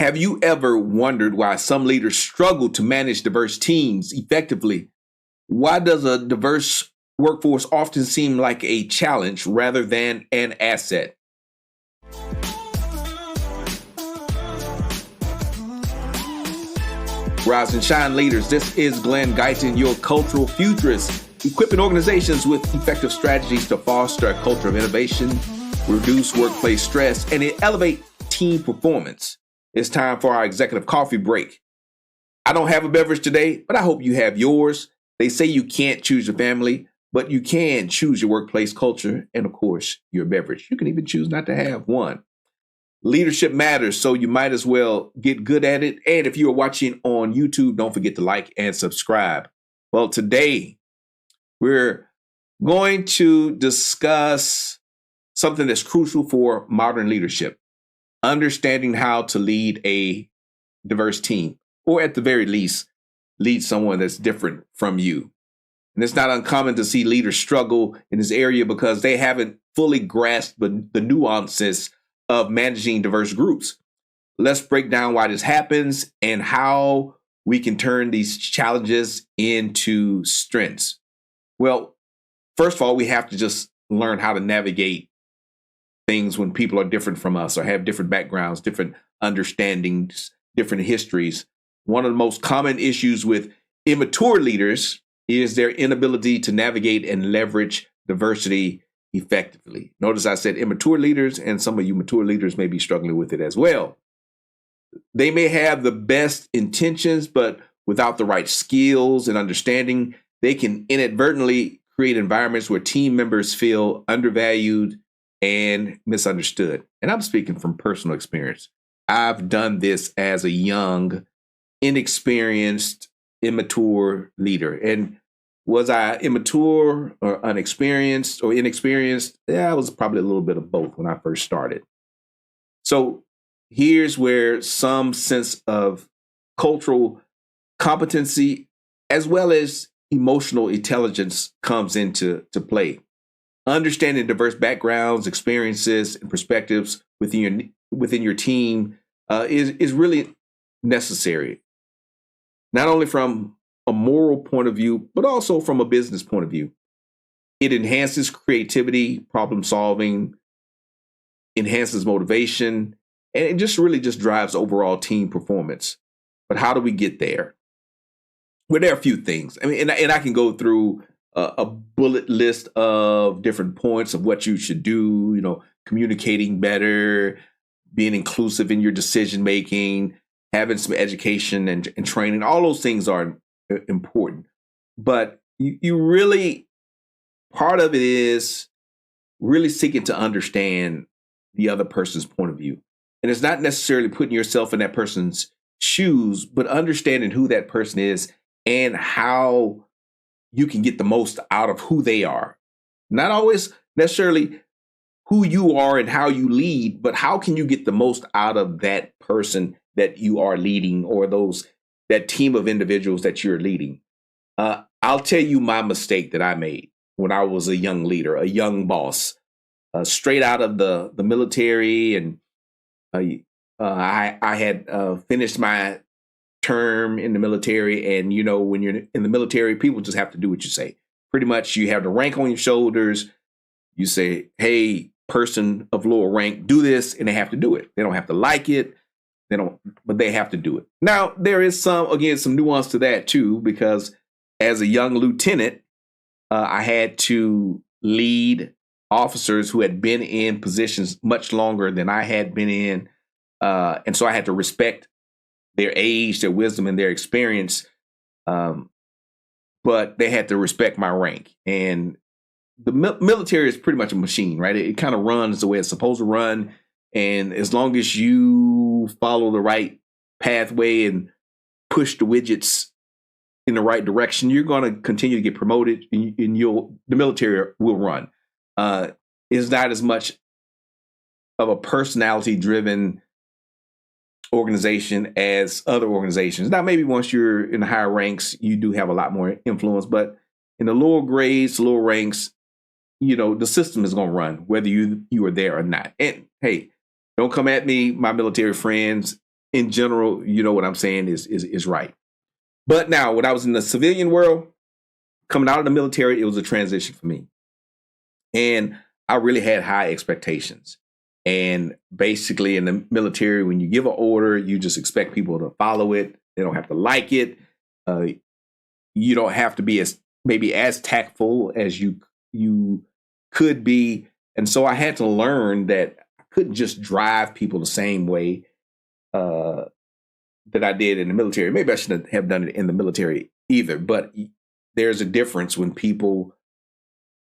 Have you ever wondered why some leaders struggle to manage diverse teams effectively? Why does a diverse workforce often seem like a challenge rather than an asset? Rise and shine, leaders. This is Glenn Guyton, your cultural futurist, equipping organizations with effective strategies to foster a culture of innovation, reduce workplace stress, and elevate team performance. It's time for our executive coffee break. I don't have a beverage today, but I hope you have yours. They say you can't choose your family, but you can choose your workplace culture and, of course, your beverage. You can even choose not to have one. Leadership matters, so you might as well get good at it. And if you are watching on YouTube, don't forget to like and subscribe. Well, today we're going to discuss something that's crucial for modern leadership: understanding how to lead a diverse team, or at the very least, lead someone that's different from you. And it's not uncommon to see leaders struggle in this area because they haven't fully grasped the nuances of managing diverse groups. Let's break down why this happens and how we can turn these challenges into strengths. Well, first of all, we have to just learn how to navigate things when people are different from us or have different backgrounds, different understandings, different histories. One of the most common issues with immature leaders is their inability to navigate and leverage diversity effectively. Notice I said immature leaders, and some of you mature leaders may be struggling with it as well. They may have the best intentions, but without the right skills and understanding, they can inadvertently create environments where team members feel undervalued and misunderstood. And I'm speaking from personal experience. I've done this as a young, inexperienced, immature leader. And was I immature or unexperienced or inexperienced? Yeah, I was probably a little bit of both when I first started. So here's where some sense of cultural competency as well as emotional intelligence comes into play. Understanding diverse backgrounds, experiences, and perspectives within your team is really necessary, not only from a moral point of view, but also from a business point of view. It enhances creativity, problem solving, enhances motivation, and it just really just drives overall team performance. But how do we get there? Well, there are a few things. I mean, and I can go through a bullet list of different points of what you should do, communicating better, being inclusive in your decision making, having some education and training. All those things are important. But you really, part of it is really seeking to understand the other person's point of view. And it's not necessarily putting yourself in that person's shoes, but understanding who that person is and how you can get the most out of who they are. Not always necessarily who you are and how you lead, but how can you get the most out of that person that you are leading, or that team of individuals that you're leading. I'll tell you my mistake that I made when I was a young leader, a young boss, straight out of the military. And I had finished my term in the military. And, when you're in the military, people just have to do what you say. Pretty much you have the rank on your shoulders. You say, hey, person of lower rank, do this, and they have to do it. They don't have to like it. But they have to do it. Now, there is some nuance to that too, because as a young lieutenant, I had to lead officers who had been in positions much longer than I had been in. And so I had to respect their age, their wisdom, and their experience. But they had to respect my rank. And the military is pretty much a machine, right? It kind of runs the way it's supposed to run. And as long as you follow the right pathway and push the widgets in the right direction, you're going to continue to get promoted, and the military will run. It's not as much of a personality-driven organization as other organizations. Now, maybe once you're in the higher ranks, you do have a lot more influence, but in the lower grades, lower ranks, the system is going to run whether you are there or not. And hey, don't come at me, my military friends. in general, you know what I'm saying is right. But now, when I was in the civilian world, coming out of the military, it was a transition for me. And I really had high expectations. And basically, in the military, when you give an order, you just expect people to follow it. They don't have to like it. Uh, you don't have to be maybe as tactful as you could be. And so I had to learn that I couldn't just drive people the same way that I did in the military. Maybe I shouldn't have done it in the military either. But there's a difference when people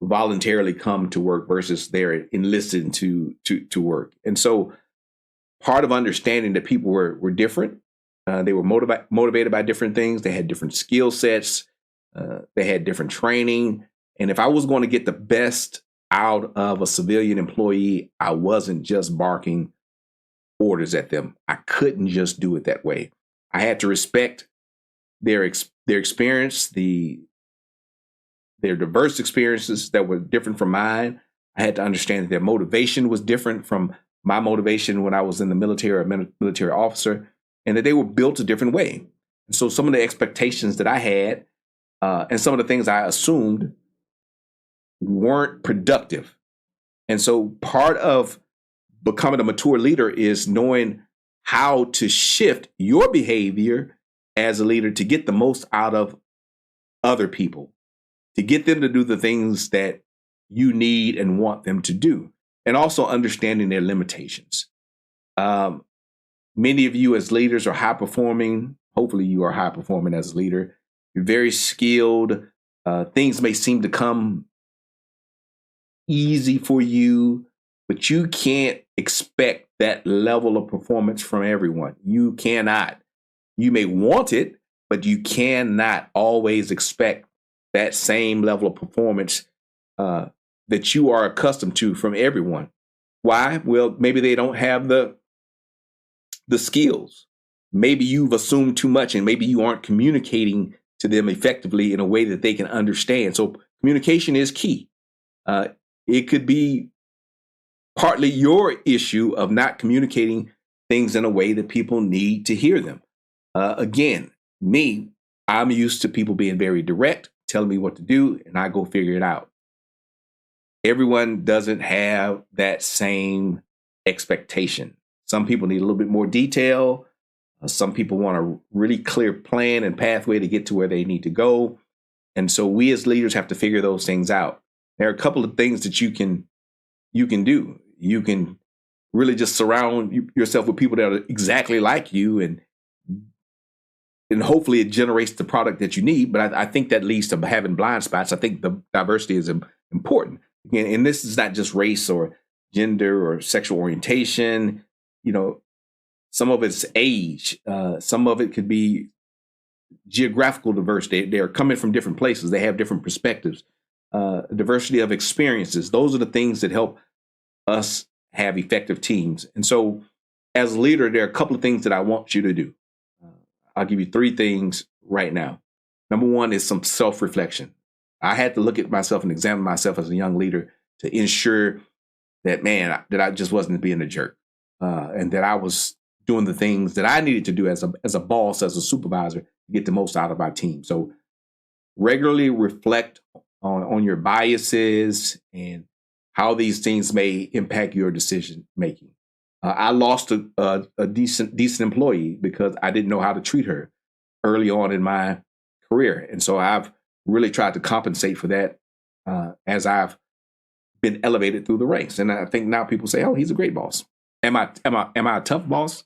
voluntarily come to work versus they're enlisted to work. And so part of understanding that people were different, they were motivated by different things. They had different skill sets. They had different training. And if I was going to get the best out of a civilian employee, I wasn't just barking orders at them. I couldn't just do it that way. I had to respect their experience, their diverse experiences that were different from mine. I had to understand that their motivation was different from my motivation when I was in the military or military officer, and that they were built a different way. And so some of the expectations that I had and some of the things I assumed weren't productive. And so part of becoming a mature leader is knowing how to shift your behavior as a leader to get the most out of other people, to get them to do the things that you need and want them to do, and also understanding their limitations. Many of you as leaders are high performing. Hopefully you are high performing as a leader. You're very skilled. Things may seem to come easy for you, but you can't expect that level of performance from everyone. You cannot. You may want it, but you cannot always expect that same level of performance that you are accustomed to from everyone. Why? Well, maybe they don't have the skills. Maybe you've assumed too much, and maybe you aren't communicating to them effectively in a way that they can understand. So communication is key. It could be partly your issue of not communicating things in a way that people need to hear them. Again, I'm used to people being very direct, telling me what to do, and I go figure it out. Everyone doesn't have that same expectation. Some people need a little bit more detail. Some people want a really clear plan and pathway to get to where they need to go. And so we as leaders have to figure those things out. There are a couple of things that you can do. You can really just surround yourself with people that are exactly like you, and hopefully it generates the product that you need. But I think that leads to having blind spots. I think the diversity is important. Again, and this is not just race or gender or sexual orientation. Some of it's age. Some of it could be geographical diversity. They're coming from different places. They have different perspectives. Diversity of experiences. Those are the things that help us have effective teams. And so as a leader, there are a couple of things that I want you to do. I'll give you 3 things right now. Number 1 is some self-reflection. I had to look at myself and examine myself as a young leader to ensure that, that I just wasn't being a jerk, and that I was doing the things that I needed to do as a boss, as a supervisor, to get the most out of my team. So regularly reflect on your biases and how these things may impact your decision making. I lost a decent employee because I didn't know how to treat her early on in my career. And so I've really tried to compensate for that as I've been elevated through the ranks. And I think now people say, "Oh, he's a great boss." Am I a tough boss?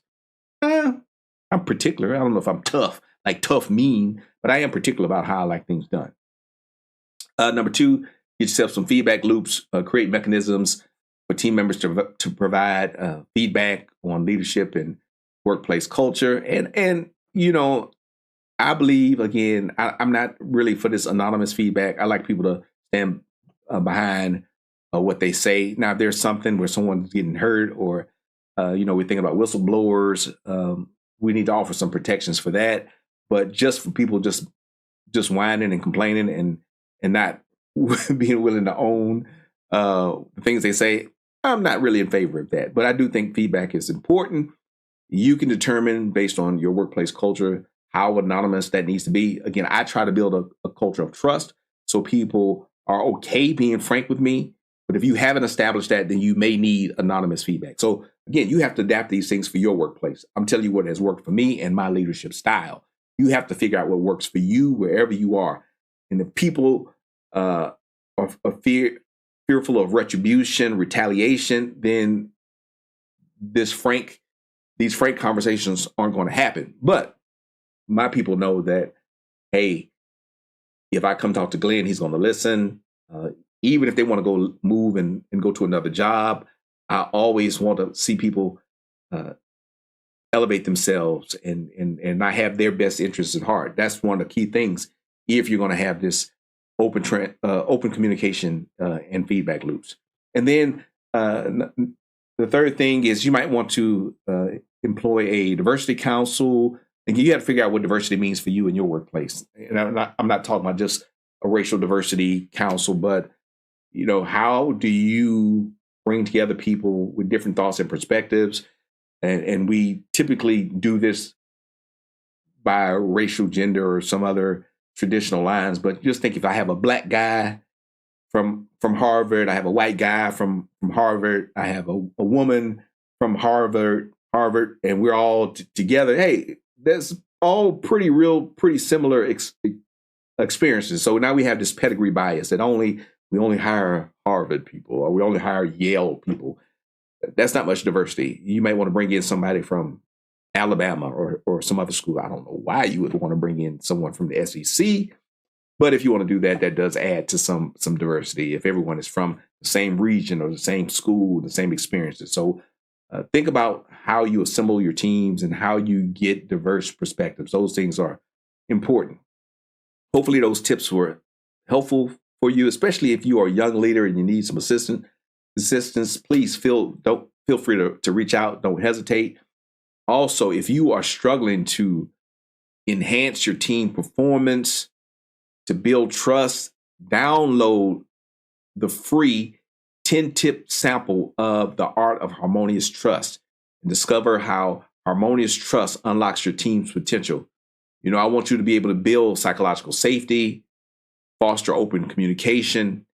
I'm particular. I don't know if I'm tough, like tough mean, but I am particular about how I like things done. Number 2, get yourself some feedback loops, create mechanisms for team members to provide feedback on leadership and workplace culture. And I believe, again, I'm not really for this anonymous feedback. I like people to stand behind what they say. Now, if there's something where someone's getting hurt, or we're thinking about whistleblowers, we need to offer some protections for that. But just for people just whining and complaining and not being willing to own the things they say, I'm not really in favor of that. But I do think feedback is important. You can determine based on your workplace culture how anonymous that needs to be. Again, I try to build a culture of trust so people are okay being frank with me. But if you haven't established that, then you may need anonymous feedback. So again, you have to adapt these things for your workplace. I'm telling you what has worked for me and my leadership style. You have to figure out what works for you wherever you are. And if people are fearful of retribution, retaliation, then these frank conversations aren't going to happen. But my people know that, hey, if I come talk to Glenn, he's going to listen. Even if they want to go move and go to another job, I always want to see people elevate themselves and not have their best interests at heart. That's one of the key things if you're going to have this open communication and feedback loops. And then the third thing is you might want to employ a diversity council. And you have to figure out what diversity means for you in your workplace. And I'm not talking about just a racial diversity council, but how do you bring together people with different thoughts and perspectives? And we typically do this by racial, gender, or some other traditional lines. But just think, if I have a black guy from Harvard, I have a white guy from Harvard, I have a woman from Harvard, and we're all together. Hey, that's all pretty similar experiences. So now we have this pedigree bias that we only hire Harvard people, or we only hire Yale people. That's not much diversity. You might want to bring in somebody from Alabama or some other school. I don't know why you would want to bring in someone from the SEC, but if you want to do that, that does add to some diversity if everyone is from the same region or the same school, the same experiences. So think about how you assemble your teams and how you get diverse perspectives. Those things are important. Hopefully those tips were helpful for you, especially if you are a young leader and you need some assistance. Please feel free to reach out. Don't hesitate. Also, if you are struggling to enhance your team performance, to build trust, download the free 10-tip sample of The Art of Harmonious Trust and discover how harmonious trust unlocks your team's potential. I want you to be able to build psychological safety, foster open communication,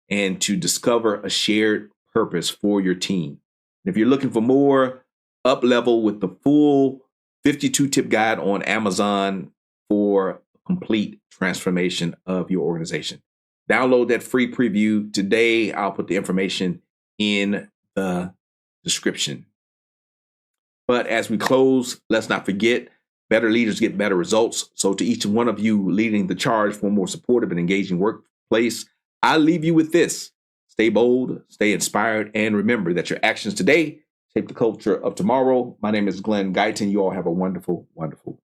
and to discover a shared purpose for your team. And if you're looking for more, up level with the full 52-tip guide on Amazon for complete transformation of your organization. Download that free preview today. I'll put the information in the description. But as we close, let's not forget, better leaders get better results. So to each one of you leading the charge for a more supportive and engaging workplace, I leave you with this. Stay bold, stay inspired, and remember that your actions today shape the culture of tomorrow. My name is Glenn Guyton. You all have a wonderful, wonderful